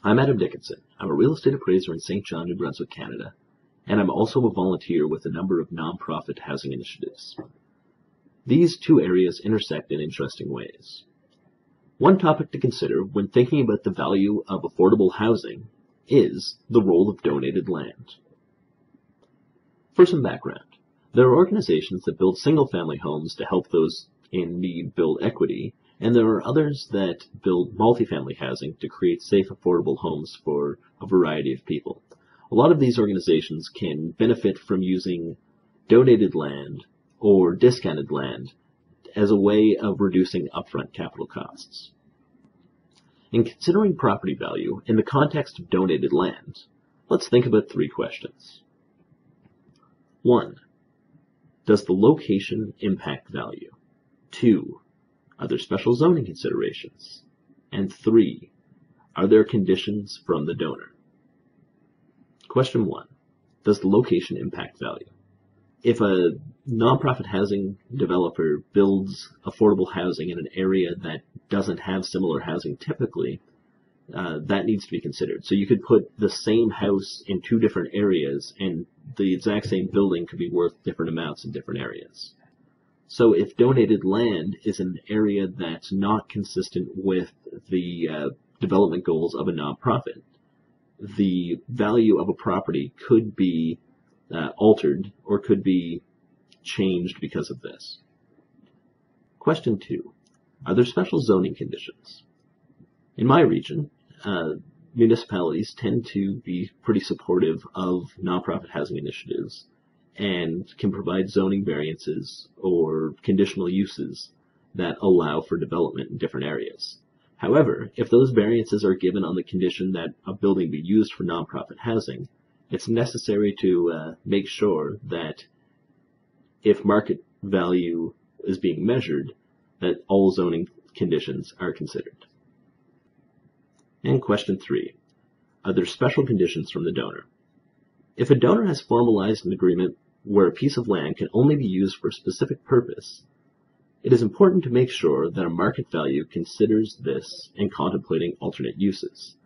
I'm Adam Dickinson. I'm a real estate appraiser in St. John, New Brunswick, Canada, and I'm also a volunteer with a number of nonprofit housing initiatives. These two areas intersect in interesting ways. One topic to consider when thinking about the value of affordable housing is the role of donated land. For some background, there are organizations that build single-family homes to help those in need build equity, and there are others that build multifamily housing to create safe, affordable homes for a variety of people. A lot of these organizations can benefit from using donated land or discounted land as a way of reducing upfront capital costs. In considering property value in the context of donated land, let's think about three questions. 1. Does the location impact value? 2. Are there special zoning considerations? And 3. Are there conditions from the donor? Question 1. Does the location impact value? If a nonprofit housing developer builds affordable housing in an area that doesn't have similar housing typically, that needs to be considered. So you could put the same house in two different areas and the exact same building could be worth different amounts in different areas. So if donated land is an area that's not consistent with the development goals of a nonprofit, the value of a property could be altered or could be changed because of this. Question 2. Are there special zoning conditions? In my region, municipalities tend to be pretty supportive of nonprofit housing initiatives and can provide zoning variances or conditional uses that allow for development in different areas. However, if those variances are given on the condition that a building be used for nonprofit housing, it's necessary to make sure that if market value is being measured, that all zoning conditions are considered. And question 3. Are there special conditions from the donor? If a donor has formalized an agreement where a piece of land can only be used for a specific purpose, it is important to make sure that a market value considers this in contemplating alternate uses.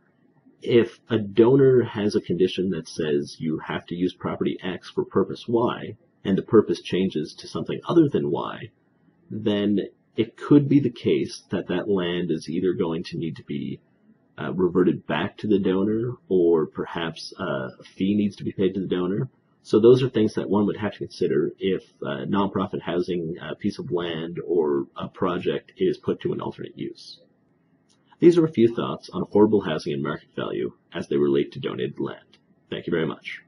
If a donor has a condition that says you have to use property X for purpose Y, and the purpose changes to something other than Y, then it could be the case that that land is either going to need to be reverted back to the donor, or perhaps a fee needs to be paid to the donor. So those are things that one would have to consider if a nonprofit housing piece of land or a project is put to an alternate use. These are a few thoughts on affordable housing and market value as they relate to donated land. Thank you very much.